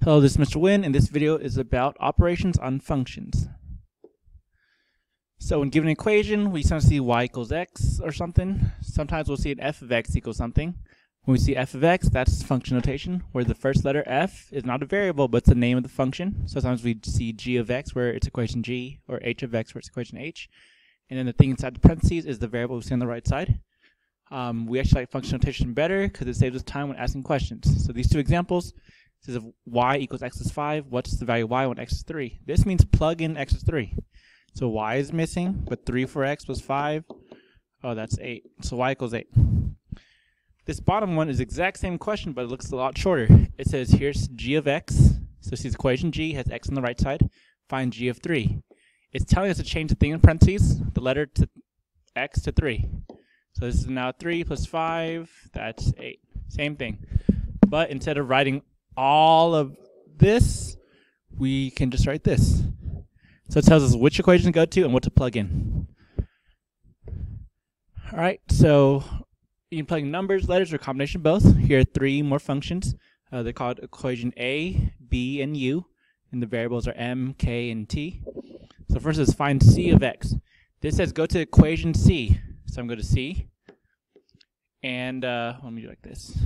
Hello, this is Mr. Wynn, and this video is about operations on functions. So when given an equation, we sometimes see y equals x or something. Sometimes we'll see an f of x equals something. When we see f of x, that's function notation, where the first letter f is not a variable, but it's the name of the function. So sometimes we see g of x, where it's equation g, or h of x, where it's equation h. And then the thing inside the parentheses is the variable we see on the right side. We actually like function notation better because it saves us time when asking questions. So these two examples, it says if y equals x is 5, what's the value of y when x is 3? This means plug in x is 3. So y is missing, but 3 for x was 5. Oh, that's 8. So y equals 8. This bottom one is the exact same question, but it looks a lot shorter. It says here's g of x. So this equation g has x on the right side. Find g of 3. It's telling us to change the thing in parentheses, the letter to x to 3. So this is now 3 plus 5, that's 8. Same thing. But instead of writing all of this, we can just write this. So it tells us which equation to go to and what to plug in. All right, so you can plug in numbers, letters, or a combination of both. Here are 3 more functions. They're called equation A, B, and U, and the variables are M, K, and T. So first is find C of x. This says go to equation C. So I'm going to C, and let me do like this.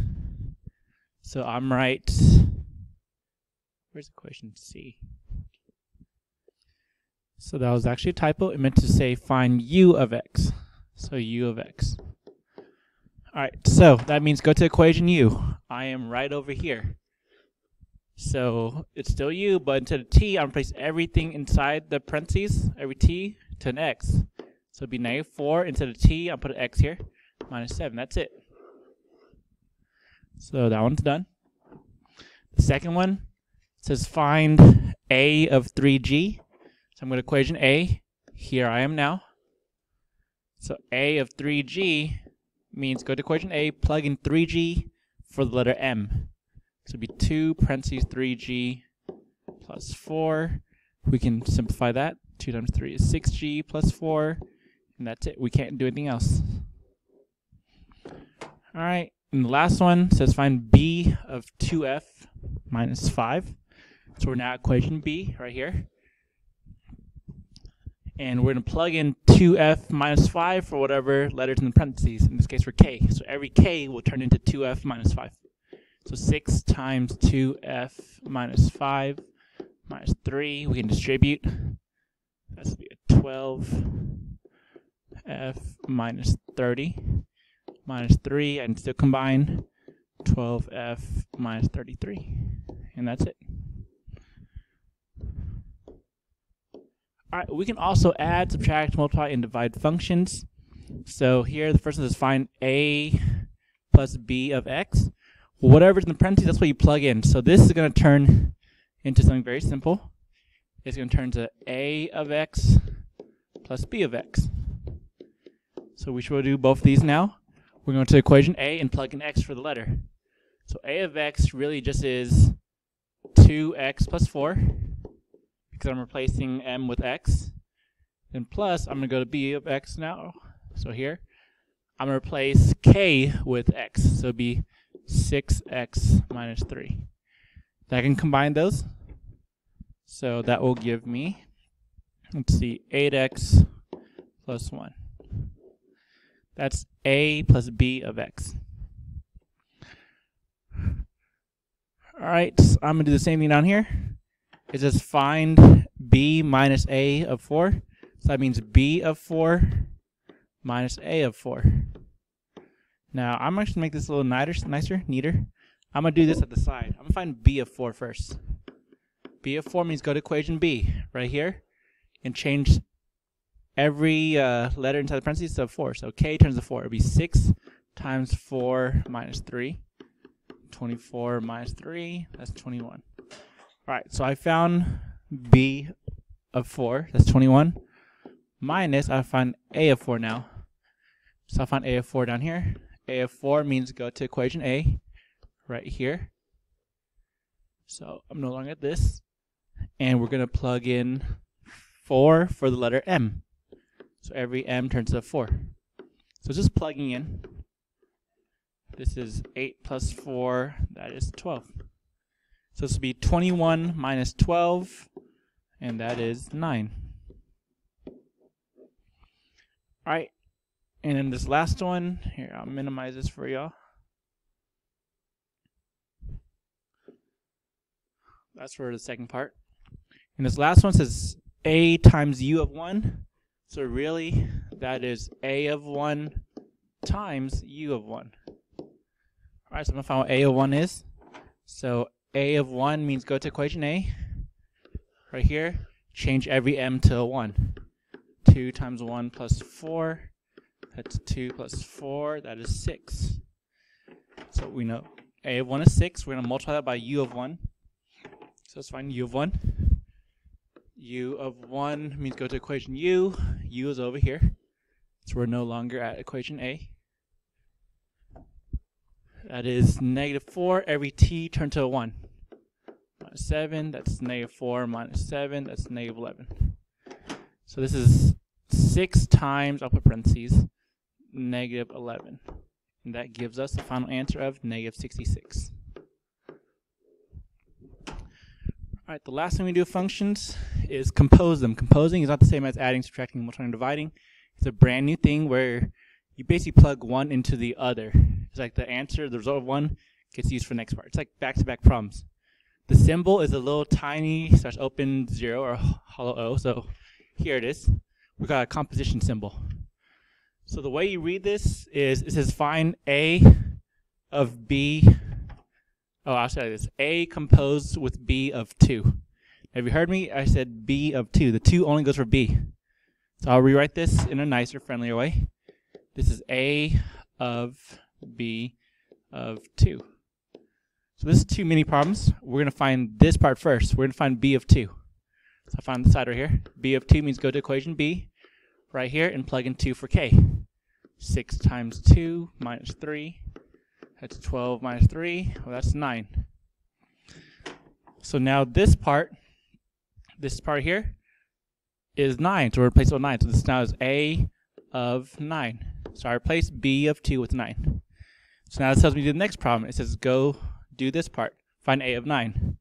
So I'm right. Where's equation C? So that was actually a typo. It meant to say find u of x. So u of x. All right, so that means go to equation u. I am right over here. So it's still u, but instead of t, I'm going to place everything inside the parentheses, every t, to an x. So it'd be -4. Instead of t, I'll put an x here, -7. That's it. So that one's done. The second one says find a of 3g. So I'm going to equation a. Here I am now. So a of 3g means go to equation a, plug in 3g for the letter m. So it'd be 2 parentheses 3g plus 4. We can simplify that. 2 times 3 is 6g plus 4. And that's it. We can't do anything else. All right. And the last one says find b of 2f minus 5. So we're now at equation b right here. And we're going to plug in 2f minus 5 for whatever letters in the parentheses. In this case, for k. So every k will turn into 2f minus 5. So 6 times 2f minus 5 minus 3. We can distribute. That's going to be a 12f minus 30 minus 3. And still combine 12f minus 33. And that's it. All right, we can also add, subtract, multiply, and divide functions. So here, the first one is find a plus b of x. Whatever's in the parentheses, that's what you plug in. So this is going to turn into something very simple. It's going to turn to a of x plus b of x. So we should do both of these now. We're going to equation a and plug in x for the letter. So a of x really just is 2x plus 4. Because I'm replacing m with x. Then plus, I'm going to go to b of x now. So here, I'm going to replace k with x. So it'd be 6x minus 3. Then I can combine those. So that will give me, let's see, 8x plus 1. That's a plus b of x. All right, so I'm going to do the same thing down here. It says find b minus a of 4. So that means b of 4 minus a of 4. Now, I'm actually going to make this a little nicer, neater. I'm going to do this at the side. I'm going to find b of 4 first. B of 4 means go to equation b right here and change every letter inside the parentheses to 4. So k turns to 4. It'll be 6 times 4 minus 3. 24 minus 3, that's 21. All right, so I found b of 4, that's 21, minus I find a of 4 now. So I find a of 4 down here. A of 4 means go to equation a right here. So I'm no longer at this. And we're going to plug in 4 for the letter m. So every m turns to 4. So just plugging in. This is 8 plus 4, that is 12. So this will be 21 minus 12, and that is 9. Alright, and then this last one, here, I'll minimize this for y'all. That's for the second part. And this last one says a times u of 1. So really, that is a of 1 times u of 1. Alright, so I'm going to find what a of 1 is. So a of 1 means go to equation A. Right here, change every m to a 1. 2 times 1 plus 4. That's 2 plus 4. That is 6. So we know a of 1 is 6. We're going to multiply that by u of 1. So let's find u of 1. U of 1 means go to equation u. U is over here. So we're no longer at equation A. That is negative 4. Every t turned to a 1. Minus 7. That's negative 4 minus 7. That's negative 11. So this is 6 times, I'll put parentheses, negative 11. And that gives us the final answer of negative 66. Alright, the last thing we do with functions is compose them. Composing is not the same as adding, subtracting, multiplying, and dividing. It's a brand new thing where you basically plug one into the other. It's like the answer, the result of one gets used for the next part. It's like back-to-back problems. The symbol is a little tiny / open 0 or hollow O. So here it is. We've got a composition symbol. So the way you read this is it says find A of B. Oh, I'll say this. A composed with B of 2. Have you heard me? I said B of 2. The 2 only goes for B. So I'll rewrite this in a nicer, friendlier way. This is A of B of 2. So this is 2 mini problems. We're going to find this part first. We're going to find B of 2. So I find the side right here. B of 2 means go to equation B right here and plug in 2 for K. 6 times 2 minus 3. That's 12 minus 3. Well, that's 9. So now this part here is 9. So we're replace it with 9. So this now is A of 9. So I replace B of 2 with 9. So now this tells me to do the next problem. It says go do this part. Find A of 9.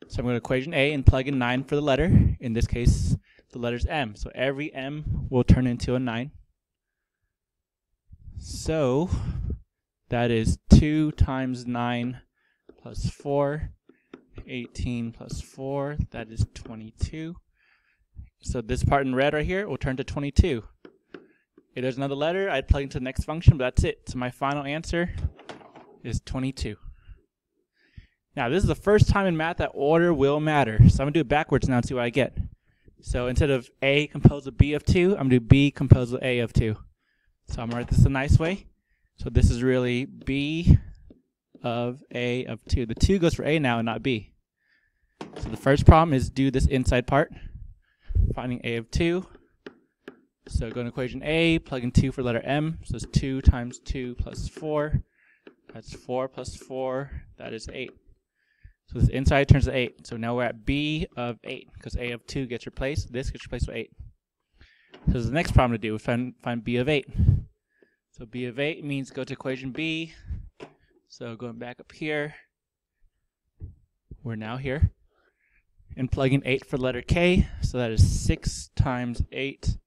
So I'm going to equation A and plug in 9 for the letter. In this case, the letter's M. So every M will turn into a 9. So that is 2 times 9 plus 4. 18 plus 4. That is 22. So this part in red right here will turn to 22. If there's another letter, I'd plug into the next function, but that's it. So my final answer is 22. Now, this is the first time in math that order will matter. So I'm going to do it backwards now and see what I get. So instead of A composed with B of 2, I'm going to do B composed with A of 2. So I'm going to write this a nice way. So this is really B of A of 2. The 2 goes for A now and not B. So the first problem is do this inside part, finding A of 2. So go to equation A, plug in 2 for letter M. So it's 2 times 2 plus 4. That's 4 plus 4. That is 8. So this inside turns to 8. So now we're at B of 8 because A of 2 gets replaced. This gets replaced with 8. So this is the next problem to do. Find B of 8. So B of 8 means go to equation B. So going back up here, we're now here. And plug in 8 for letter K. So that is 6 times 8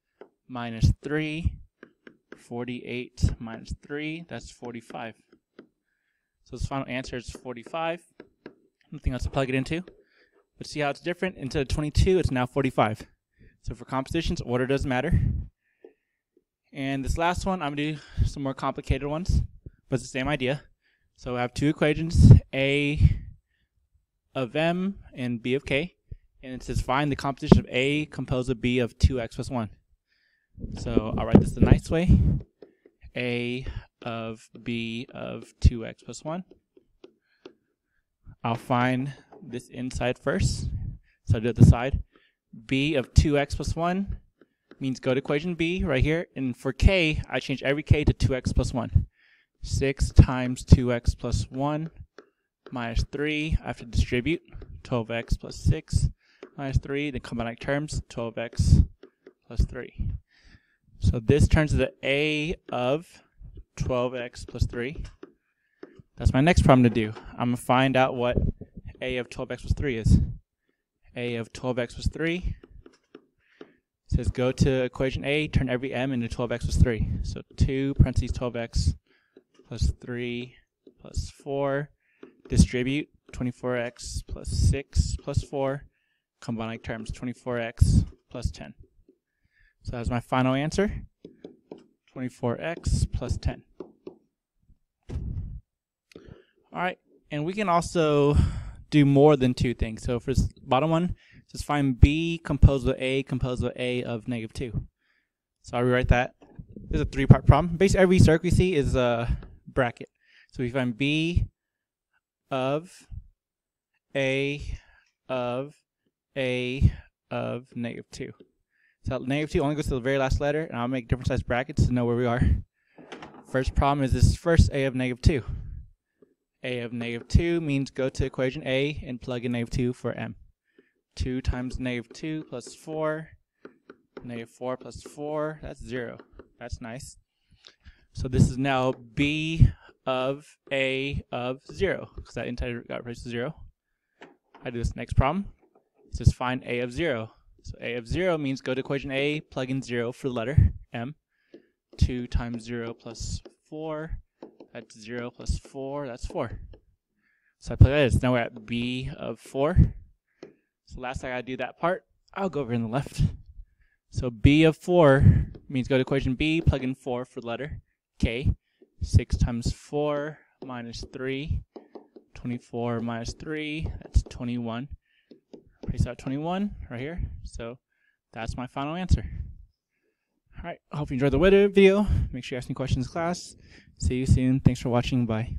minus 3. 48 minus 3. That's 45. So this final answer is 45. Nothing else to plug it into. But see how it's different? Instead of 22, it's now 45. So for compositions, order doesn't matter. And this last one, I'm going to do some more complicated ones. But it's the same idea. So I have 2 equations, A of M and B of K. And it says find the composition of A composed of B of 2x plus 1. So I'll write this the nice way. A of B of 2x plus 1. I'll find this inside first. So I do it the side. B of 2x plus 1 means go to equation B right here. And for K, I change every K to 2x plus 1. 6 times 2x plus 1 minus 3. I have to distribute. 12x plus 6 minus 3. Then combine terms. 12x plus 3. So this turns to the A of 12x plus 3. That's my next problem to do. I'm going to find out what a of 12x plus 3 is. A of 12x plus 3 says go to equation A, turn every m into 12x plus 3. So 2 parentheses 12x plus 3 plus 4, distribute 24x plus 6 plus 4, combine like terms 24x plus 10. So that's my final answer, 24x plus 10. Alright, and we can also do more than two things. So for this bottom one, just find B composed with A of negative 2. So I'll rewrite that. This is a three-part problem. Basically, every circle we see is a bracket. So we find B of A of negative 2. So negative 2 only goes to the very last letter, and I'll make different size brackets to know where we are. First problem is this first A of negative 2. A of negative 2 means go to equation A and plug in negative 2 for m. 2 times negative 2 plus 4, negative 4 plus 4, that's 0. That's nice. So this is now B of A of 0, because that entire got replaced with 0. I do this next problem. It says find A of 0. So A of 0 means go to equation A, plug in 0 for the letter m. 2 times 0 plus 4, that's 0 plus 4, that's 4. So I plug that in. Now we're at B of 4. So last I gotta do that part, I'll go over in the left. So B of 4 means go to equation B, plug in 4 for the letter K. 6 times 4 minus 3, 24 minus 3, that's 21. Place out 21 right here. So that's my final answer. Alright, I hope you enjoyed the video. Make sure you ask me questions in class. See you soon. Thanks for watching. Bye.